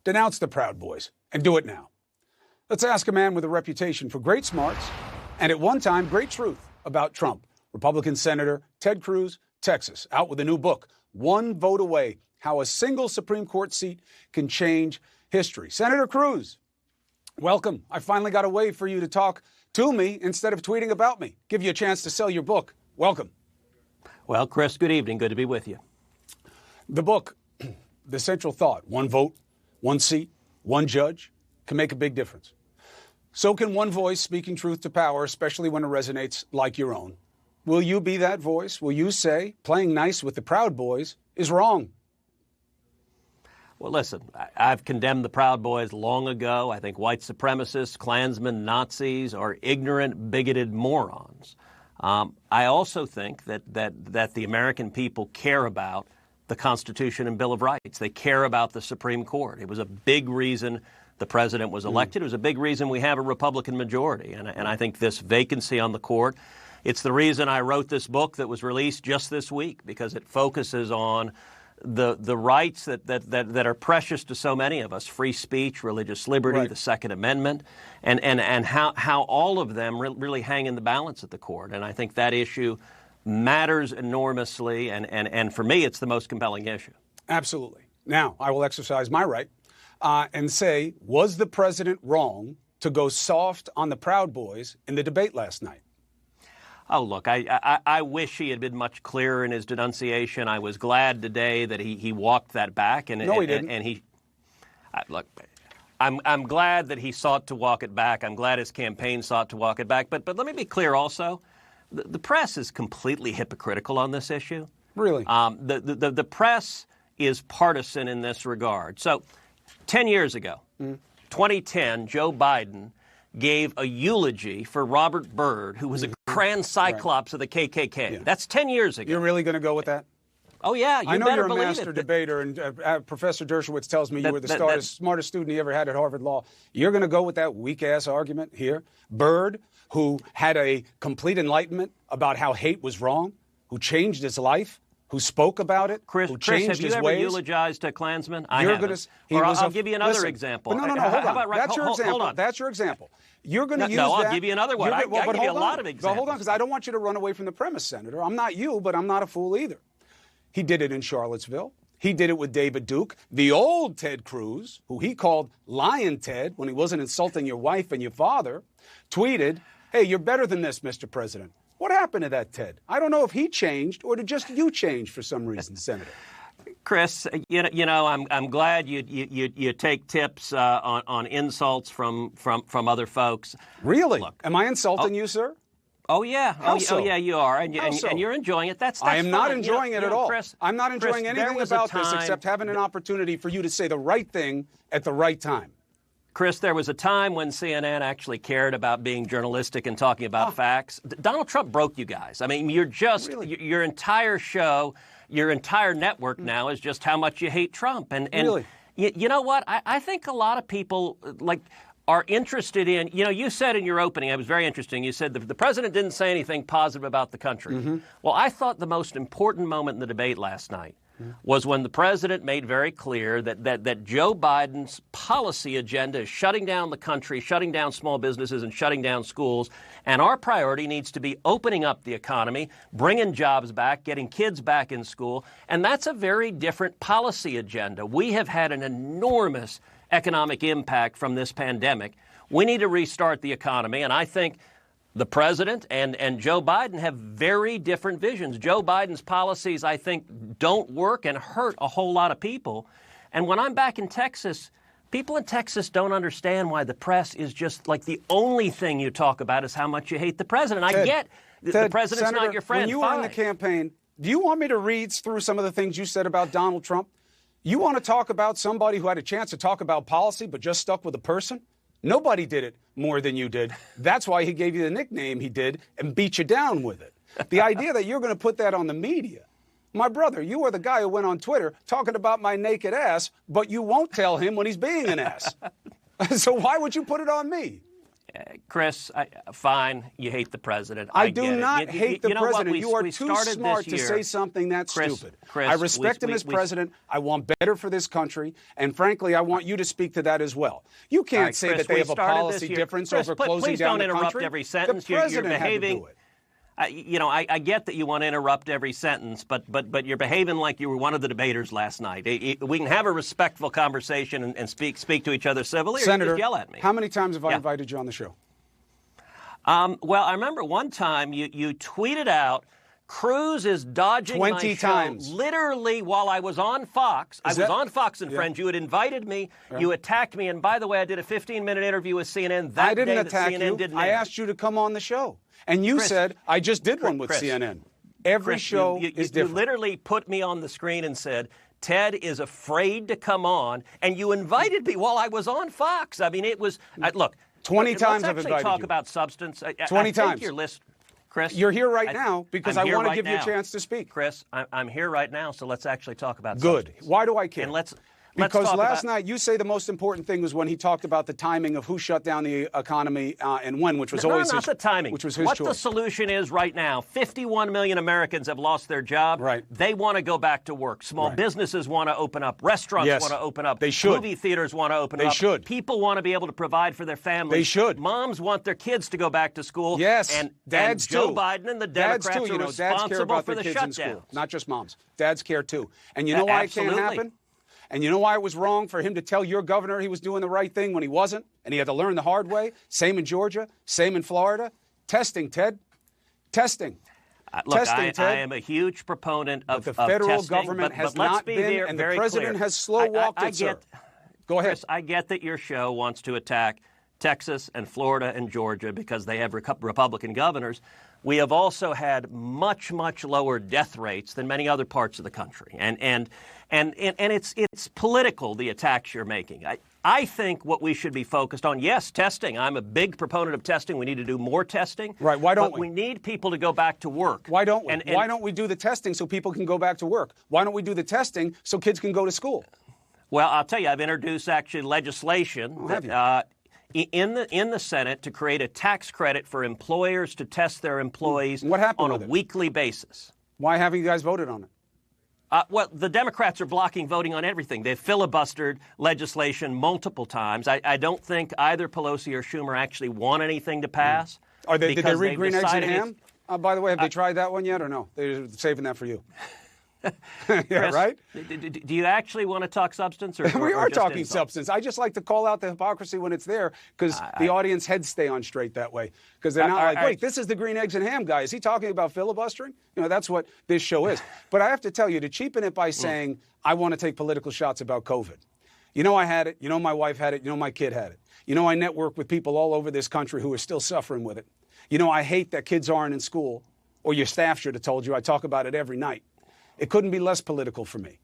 Denounce the Proud Boys, and do it now. Let's ask a man with a reputation for great smarts and at one time great truth about Trump. Republican Senator Ted Cruz, Texas, out with a new book, One Vote Away, How a Single Supreme Court Seat Can Change History. Senator Cruz, welcome. I finally got a way for you to talk to me instead of tweeting about me. Give you a chance to sell your book. Welcome. Well, Chris, good evening. Good to be with you. The book, the central thought, one vote, one seat, one judge, can make a big difference. So can one voice speaking truth to power, especially when it resonates like your own. Will you be that voice? Will you say playing nice with the Proud Boys is wrong? Well, listen, I've condemned the Proud Boys long ago. I think white supremacists, Klansmen, Nazis are ignorant, bigoted morons. I also think that the American people care about the Constitution and Bill of Rights. They care about the Supreme Court. It was a big reason the president was elected. It was a big reason we have a Republican majority. And I think this vacancy on the court, it's the reason I wrote this book that was released just this week, because it focuses on the rights that are precious to so many of us: free speech, religious liberty, right, the Second Amendment, and how all of them really hang in the balance at the court. And I think that issue matters enormously, and for me, it's the most compelling issue. Absolutely. Now, I will exercise my right and say, was the president wrong to go soft on the Proud Boys in the debate last night? Oh, look, I wish he had been much clearer in his denunciation. I was glad today that he walked that back. No, he didn't. And look, I'm glad that he sought to walk it back. I'm glad his campaign sought to walk it back. But let me be clear also. The press is completely hypocritical on this issue. Really? The press is partisan in this regard. So 10 years ago, 2010, Joe Biden gave a eulogy for Robert Byrd, who was a grand cyclops of the KKK. Yeah. That's 10 years ago. You're really going to go with that? Oh, yeah. I know better you're a believe master it. debater, and Professor Dershowitz tells me you were the smartest student he ever had at Harvard Law. You're going to go with that weak-ass argument here? Byrd, who had a complete enlightenment about how hate was wrong, who changed his life, who spoke about it, who changed have you his ever ways. Eulogized a Klansman? I haven't. I'll give you another example. No, hold on. That's your example. Hold on. That's your example. You're going to use that. No, I'll give you another one. I'll give you a lot of examples. But hold on, because I don't want you to run away from the premise, Senator. I'm not you, but I'm not a fool either. He did it in Charlottesville. He did it with David Duke. The old Ted Cruz, who he called Lion Ted when he wasn't insulting your wife and your father, tweeted, "Hey, you're better than this, Mr. President." What happened to that Ted? I don't know if he changed or did just you change for some reason, Senator. Chris, I'm glad you take tips on insults from other folks. Really? Look, am I insulting you, sir? Oh yeah. How so? Oh yeah, you are, and so? you're enjoying it. That's I am fine. not enjoying it at all. Chris, I'm not enjoying anything about this except having an opportunity for you to say the right thing at the right time. Chris, there was a time when CNN actually cared about being journalistic and talking about facts. Donald Trump broke you guys. I mean, you're just your entire show, your entire network now is just how much you hate Trump. And really? You know what? I think a lot of people are interested in, you said in your opening, it was very interesting, you said the president didn't say anything positive about the country. Well, I thought the most important moment in the debate last night was when the president made very clear that Joe Biden's policy agenda is shutting down the country, shutting down small businesses, and shutting down schools. And our priority needs to be opening up the economy, bringing jobs back, getting kids back in school. And that's a very different policy agenda. We have had an enormous economic impact from this pandemic. We need to restart the economy. And I think the president and Joe Biden have very different visions. Joe Biden's policies, I think, don't work and hurt a whole lot of people. And when I'm back in Texas, people in Texas don't understand why the press is just like the only thing you talk about is how much you hate the president. Ted, I get the president's Senator, not your friend. When you were in the campaign, do you want me to read through some of the things you said about Donald Trump? You want to talk about somebody who had a chance to talk about policy but just stuck with a person? Nobody did it more than you did. That's why he gave you the nickname he did and beat you down with it. The idea that you're going to put that on the media. My brother, you are the guy who went on Twitter talking about my naked ass, but you won't tell him when he's being an ass. So why would you put it on me? Chris, fine, you hate the president. I do not hate the president. You are too smart to say something that's stupid. Chris, I respect him as president. I want better for this country. And frankly, I want you to speak to that as well. You can't say Chris, that they have a policy difference over closing down the country. Please don't interrupt every sentence. You're behaving. I get that you want to interrupt every sentence, but you're behaving like you were one of the debaters last night. We can have a respectful conversation and speak to each other civilly, Senator, or just yell at me. How many times have I invited you on the show? Well, I remember one time you tweeted out, Cruz is dodging 20 my show times. Literally while I was on Fox. I was on Fox and Friends. You had invited me. Yeah. You attacked me. And by the way, I did a 15-minute interview with CNN that I didn't day attack that CNN you. didn't I air. asked you to come on the show. And you said, I just did one with CNN. Every show is different. You literally put me on the screen and said, Ted is afraid to come on. And you invited me while I was on Fox. I mean, it was, look. 20 times I've invited you. Let's actually talk about substance. 20 times. Your list, Chris. You're here right now because I want to give you a chance to speak. Chris, I'm here right now, so let's actually talk about Good. substance. Why do I care? And let's because talk last night you say the most important thing was when he talked about the timing of who shut down the economy and when, which was always not the timing. Which was his what choice. The solution is right now, 51 million Americans have lost their job. Right. They want to go back to work. Small businesses want to open up. Restaurants want to open up. They should. Movie theaters want to open up. They should. People want to be able to provide for their families. They should. Moms want their kids to go back to school. Yes. And dads Joe too. Biden and the Democrats dads too. are dads responsible care about for their the kids in shutdowns. school. Not just moms. Dads care too. And you know why it can't happen? And you know why it was wrong for him to tell your governor he was doing the right thing when he wasn't? And he had to learn the hard way? Same in Georgia, same in Florida. Testing, Ted. Testing. Look, testing, Ted. I am a huge proponent of testing. But the federal government but has let's not be been, and the president clear. has slow-walked it, sir. Go ahead. Chris, I get that your show wants to attack Texas and Florida and Georgia because they have Republican governors. We have also had much, much lower death rates than many other parts of the country. And it's political, the attacks you're making. I think what we should be focused on, yes, testing. I'm a big proponent of testing. We need to do more testing. Right. Why don't we? We need people to go back to work. Why don't we? Why don't we do the testing so people can go back to work? Why don't we do the testing so kids can go to school? Well, I'll tell you, I've introduced actually legislation in the Senate to create a tax credit for employers to test their employees on a weekly basis. Why haven't you guys voted on it? Well, the Democrats are blocking voting on everything. They've filibustered legislation multiple times. I don't think either Pelosi or Schumer actually want anything to pass. Did they read Green Eggs and Ham? By the way, have they tried that one yet or no? They're saving that for you. Yeah, Chris, right? Do you actually want to talk substance? Or we are just talking insult? Substance. I just like to call out the hypocrisy when it's there because the audience heads stay on straight that way. Because they're not like, wait, this is the Green Eggs and Ham guy. Is he talking about filibustering? That's what this show is. But I have to tell you, to cheapen it by saying, I want to take political shots about COVID. I had it. My wife had it. My kid had it. I network with people all over this country who are still suffering with it. I hate that kids aren't in school, or your staff should have told you. I talk about it every night. It couldn't be less political for me.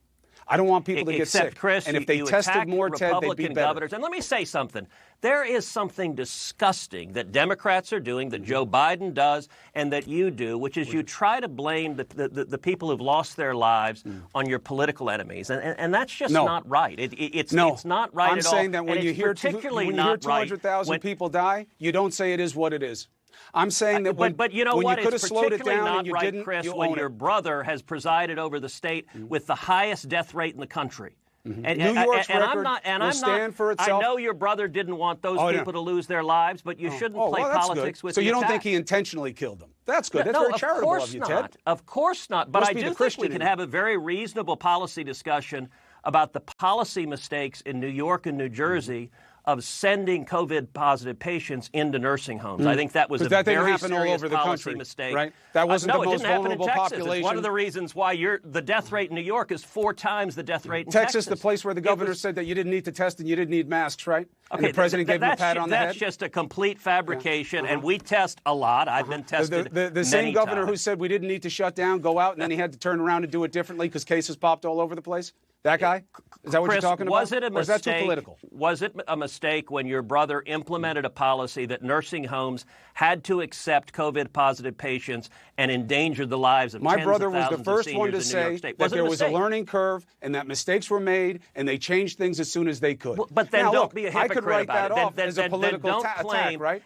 I don't want people to get sick. Chris, and if they tested more, Ted, they'd be better. Governors. And let me say something. There is something disgusting that Democrats are doing, that Joe Biden does, and that you do, which is you try to blame the people who've lost their lives on your political enemies. And that's just not right. It's not right at all. I'm saying that when you hear 200,000 people die, you don't say it is what it is. I'm saying that but you know what? You could have it's slowed it down not and you right, didn't, Chris, you when own your it. brother has presided over the state with the highest death rate in the country. And New York's record will stand for itself. I know your brother didn't want those people to lose their lives, but you shouldn't play politics with So the you don't attack. think he intentionally killed them? That's good. That's very charitable of you, Ted. Of course not. But I do think we can have a very reasonable policy discussion about the policy mistakes in New York and New Jersey of sending COVID-positive patients into nursing homes. I think that was a very serious policy mistake. Right? That wasn't the most vulnerable population. It's one of the reasons why the death rate in New York is 4 times the death rate in Texas. Texas, the place where the governor said that you didn't need to test and you didn't need masks, right? Okay, and the president gave him a pat on the head? That's just a complete fabrication, and we test a lot. I've been tested The same governor times. who said we didn't need to shut down, go out, and then he had to turn around and do it differently because cases popped all over the place? That guy? Is that what Chris, you're talking about? was it a mistake? Or is that too political? Was it a mistake when your brother implemented a policy that nursing homes had to accept COVID-positive patients and endanger the lives of My tens brother of was the thousands first of one seniors to in New York say State? that there was a mistake? learning curve and that mistakes were made and they changed things as soon as they could. But then now, don't look, be a I could hypocrite write about that it. off as a political attack, right?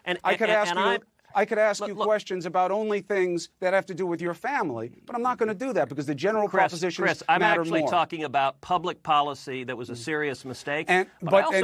I could ask you questions about only things that have to do with your family, but I'm not going to do that because the general propositions Chris, I'm matter actually more. talking about public policy that was a serious mistake. And